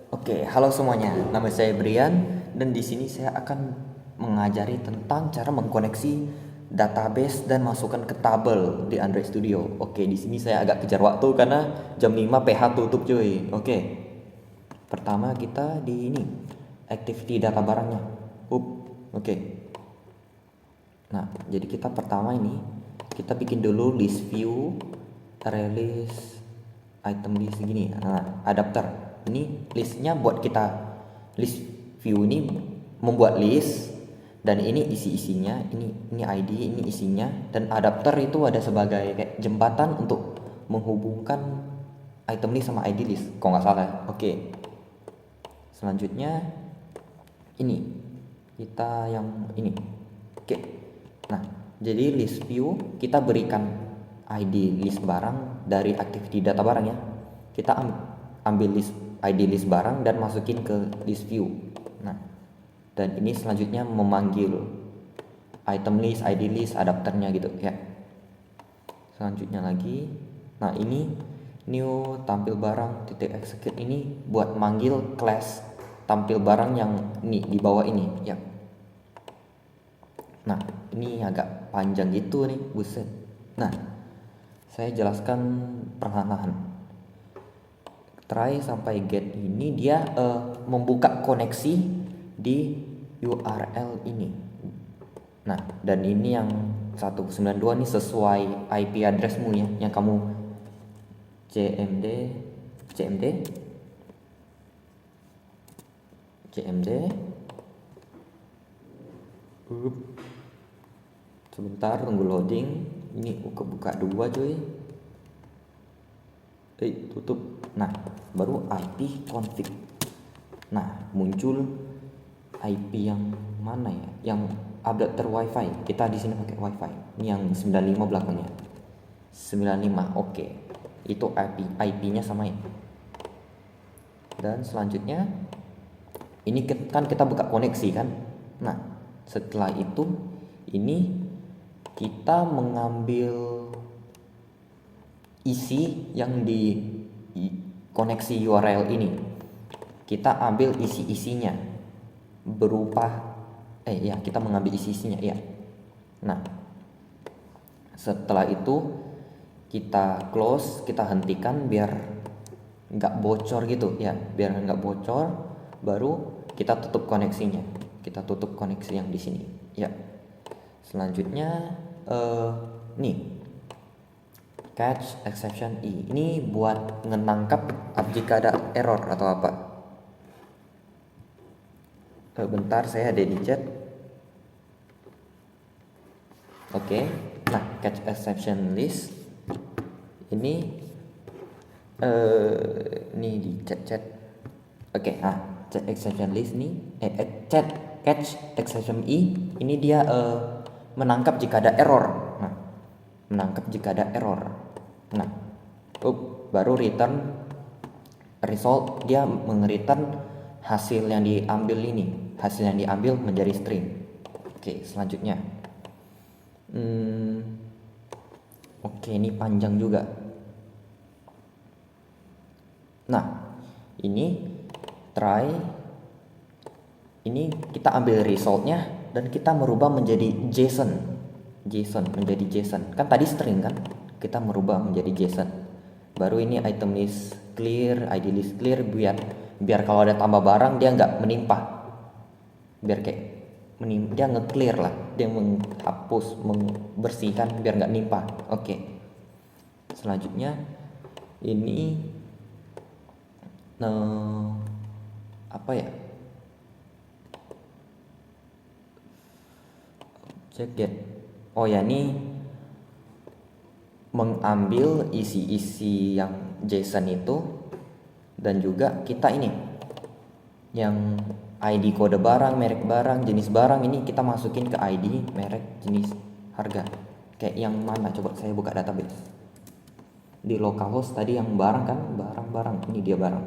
Oke, halo semuanya. Nama saya Brian dan di sini saya akan mengajari tentang cara mengkoneksi database dan masukkan ke tabel di Android Studio. Oke, di sini saya agak kejar waktu karena jam 5 PH tutup cuy. Oke. Pertama kita di ini activity data barangnya. Oke. Nah, jadi kita pertama ini kita bikin dulu list view, array list, item list gini. Nah, adapter. Ini listnya buat kita list view ini membuat list dan ini isi-isinya, ini ID, ini isinya dan adapter itu ada sebagai kayak jembatan untuk menghubungkan item list sama ID list. Kalau nggak salah. Oke. Selanjutnya ini kita yang ini. Oke. Nah, jadi list view kita berikan ID list barang dari activity data barang ya. Kita ambil list ID list barang dan masukin ke list view. Nah, dan ini selanjutnya memanggil item list, ID list, adapternya gitu ya. Selanjutnya lagi, nah ini new tampil barang titik execute ini buat manggil class tampil barang yang ini di bawah ini ya. Nah, ini agak panjang gitu nih, buset. Nah, saya jelaskan perlahan-lahan. Try sampai get ini dia membuka koneksi di URL ini. Nah, dan ini yang 192 nih sesuai IP addressmu ya, yang kamu cmd cmd cmd sebentar tunggu loading. Ini buka dua cuy. Tutup. Nah, baru IP config. Nah, muncul IP yang mana ya? Yang adapter WiFi. Kita di sini pakai WiFi. Ini yang 95 belakangnya. 95. Oke. Itu IP-nya sama ya. Dan selanjutnya ini kan kita buka koneksi kan. Nah, setelah itu ini kita mengambil isi yang di koneksi URL ini. Kita ambil isi-isinya berupa kita mengambil isi-isinya ya. Nah, setelah itu kita close, kita hentikan biar nggak bocor gitu ya, biar nggak bocor. Baru kita tutup koneksinya. Kita tutup koneksi yang di sini ya. Selanjutnya nih catch exception i ini buat menangkap jika ada error atau apa. Bentar, saya ada di chat. Oke. Nah, catch exception list ini ini di chat. Oke. Nah, catch exception list ini catch exception i ini dia menangkap jika ada error. Nah, menangkap jika ada error. Nah, baru return result, dia meng-return hasil yang diambil ini. Hasil yang diambil menjadi string. Oke, selanjutnya. Oke, ini panjang juga. Nah, ini try. Ini kita ambil resultnya dan kita merubah menjadi JSON menjadi JSON. Kan tadi string kan? Kita merubah menjadi JSON. Baru ini item list clear, ID list clear biar kalau ada tambah barang dia nggak menimpa. Biar kayak dia nge-clear lah, dia menghapus, membersihkan biar nggak nimpa. Oke. Selanjutnya ini apa ya? Check get. Oh ya, ini mengambil isi-isi yang JSON itu dan juga kita ini yang ID kode barang, merek barang, jenis barang ini kita masukin ke ID, merek, jenis, harga. Kayak yang mana? Coba saya buka database. Di localhost tadi yang barang kan, barang-barang. Ini dia barang.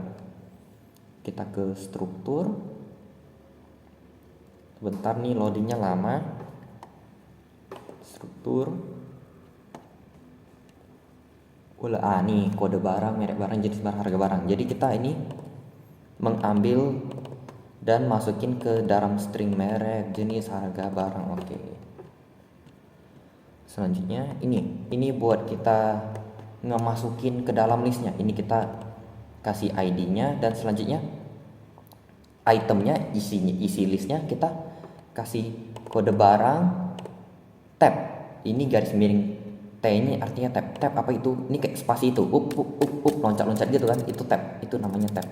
Kita ke struktur. Bentar nih loadingnya lama. Struktur. Nih kode barang, merek barang, jenis barang, harga barang. Jadi kita ini mengambil dan masukin ke dalam string merek, jenis, harga barang. Oke. Selanjutnya ini buat kita ngemasukin ke dalam listnya. Ini kita kasih ID-nya, dan selanjutnya itemnya, isi listnya kita kasih kode barang tab. Ini garis miring T ini artinya tab. Tab apa itu? Ini kayak spasi itu, loncat-loncat gitu kan, itu tab, itu namanya tab.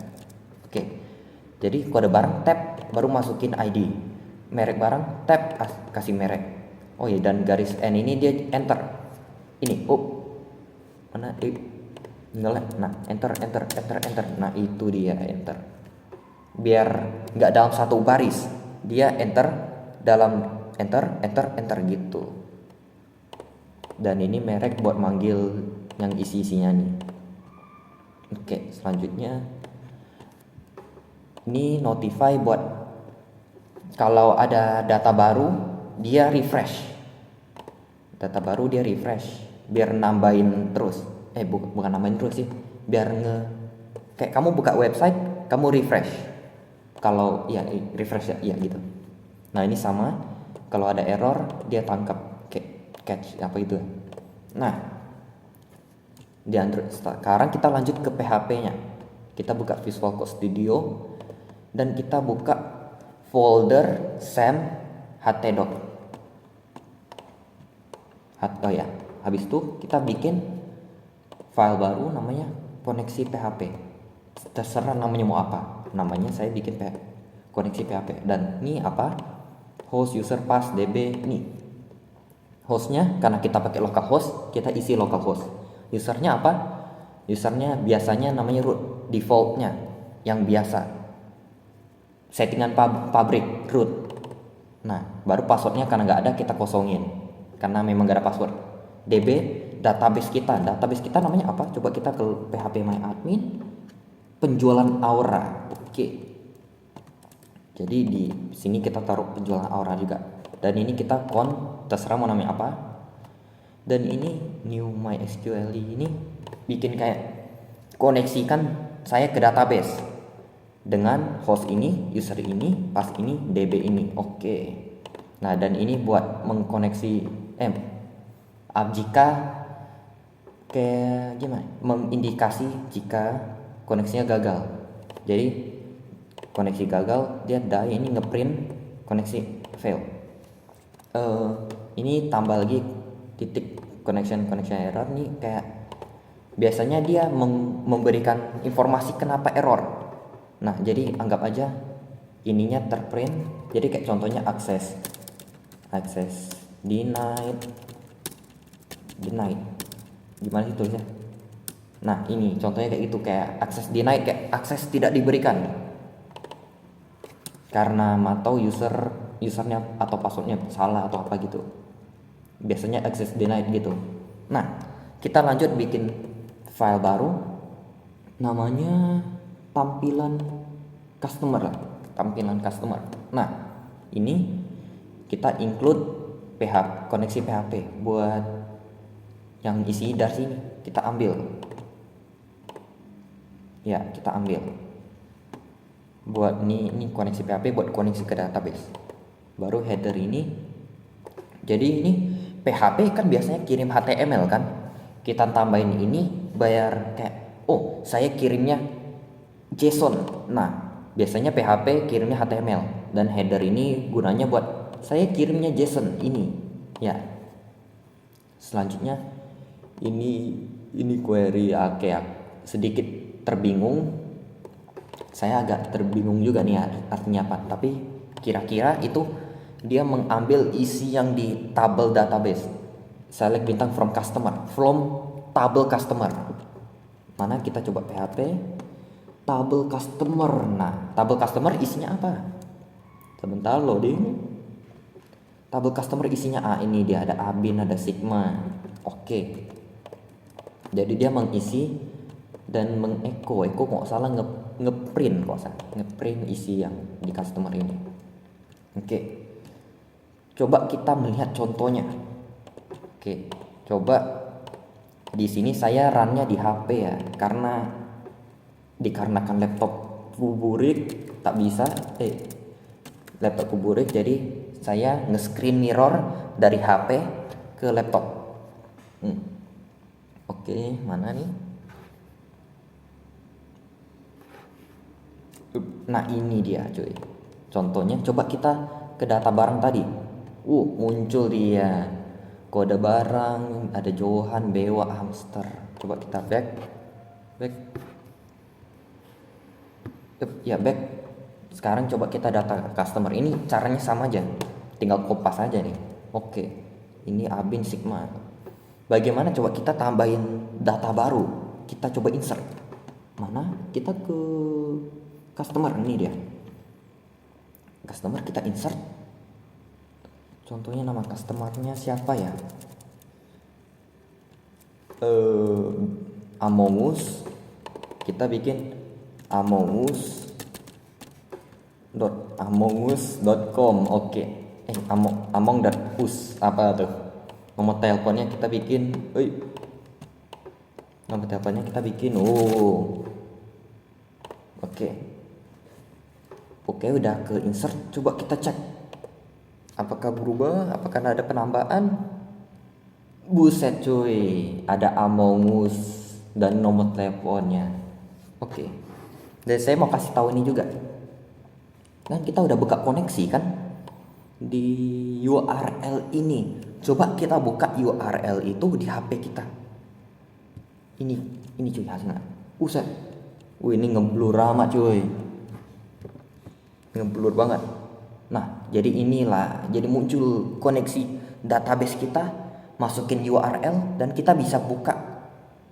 Oke. Jadi kode barang tab, baru masukin ID. Merek barang tab, kasih merek. Oh ya, dan garis N ini dia enter. Ini mana nah, enter. Nah, itu dia enter. Biar nggak dalam satu baris, dia enter dalam enter gitu. Dan ini merek buat manggil yang isinya nih. Oke, selanjutnya ini notify buat kalau ada data baru dia refresh. Data baru dia refresh biar nambahin terus. Bukan nambahin terus sih, biar kayak kamu buka website, kamu refresh. Kalau ya refresh ya gitu. Nah, ini sama, kalau ada error dia tangkap catch apa itu. Nah, di Android sekarang kita lanjut ke PHP-nya. Kita buka Visual Code Studio dan kita buka folder sam.ht. Habis itu kita bikin file baru namanya koneksi PHP. Terserah namanya mau apa. Namanya saya bikin koneksi PHP. Dan ini apa? Host, user, pass, db. Nih hostnya, karena kita pakai localhost, kita isi localhost. Usernya apa? Usernya biasanya namanya root, defaultnya yang biasa. Settingan pabrik root. Nah, baru passwordnya karena nggak ada kita kosongin, karena memang nggak ada password. DB database kita namanya apa? Coba kita ke PHP My Admin, penjualan Aura. Oke. Jadi di sini kita taruh penjualan Aura juga. Dan ini kita terserah mau namanya apa. Dan ini new MySQL ini bikin kayak koneksikan saya ke database dengan host ini, user ini, pass ini, db ini. Oke. Nah, dan ini buat mengkoneksi jika kayak gimana? Mengindikasi jika koneksinya gagal. Jadi koneksi gagal, dia die, ini ngeprint koneksi fail. Ini tambah lagi titik connection error nih, kayak biasanya dia memberikan informasi kenapa error. Nah, jadi anggap aja ininya terprint. Jadi kayak contohnya access denied. Gimana sih tulisnya? Nah, ini contohnya kayak gitu, kayak access denied, kayak akses tidak diberikan. Karena atau usernya atau passwordnya salah atau apa gitu. Biasanya access denied gitu. Nah, kita lanjut bikin file baru namanya tampilan customer. Nah, ini kita include koneksi PHP buat yang isi dari sini. Kita ambil buat ini koneksi PHP buat koneksi ke database. Baru header ini. Jadi ini PHP kan biasanya kirim HTML kan. Kita tambahin ini bayar kayak saya kirimnya JSON. Nah, biasanya PHP kirimnya HTML, dan header ini gunanya buat saya kirimnya JSON ini. Ya. Selanjutnya ini query kayak sedikit terbingung. Saya agak terbingung juga nih artinya apa. Tapi kira-kira itu dia mengambil isi yang di table database. Select bintang from table customer. Mana kita coba PHP table customer. Nah, table customer isinya apa? Sebentar loading. Table customer isinya ini dia ada Abin, ada Sigma. Oke. Jadi dia mengisi dan mengecho kok salah ngeprint isi yang di customer ini. Oke. Coba kita melihat contohnya. Oke, coba di sini saya runnya di HP ya, dikarenakan laptop burik, tak bisa. Laptopku burik, jadi saya nge-screen mirror dari HP ke laptop. Oke, mana nih? Nah ini dia cuy. Contohnya coba kita ke data barang tadi. Muncul dia. Kode barang, ada Johan, Bewa, hamster. Coba kita back. Ya back. Sekarang coba kita data customer. Ini caranya sama aja. Tinggal kopas aja nih. Oke. Ini Abin Sigma. Bagaimana coba kita tambahin data baru? Kita coba insert. Mana? Kita ke customer, ini dia. Customer kita insert. Contohnya nama customernya siapa ya? Amongus. Kita bikin amongus.com. Oke. Among.us apa tuh? Nomor teleponnya kita bikin. Nomor teleponnya kita bikin. Oke, udah ke insert. Coba kita cek. Apakah berubah? Apakah ada penambahan? Buset cuy, ada Amongus dan nomor teleponnya. Oke. Dan saya mau kasih tahu ini juga. Kan kita udah buka koneksi kan di URL ini. Coba kita buka URL itu di HP kita. Ini cuy hasilnya. Buset. Ini ngeblur amat cuy. Ngeblur banget. Nah, jadi inilah. Jadi muncul koneksi database kita, masukin URL dan kita bisa buka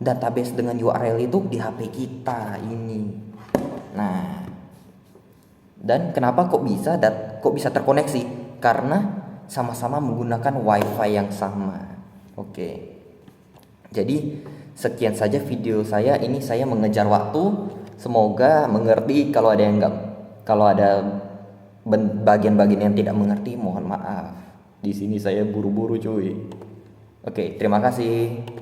database dengan URL itu di HP kita ini. Nah, dan kenapa kok bisa terkoneksi? Karena sama-sama menggunakan WiFi yang sama. Oke. Jadi sekian saja video saya. Ini saya mengejar waktu. Semoga mengerti. Kalau ada bagian-bagian yang tidak mengerti, mohon maaf. Di sini saya buru-buru cuy. Oke, terima kasih.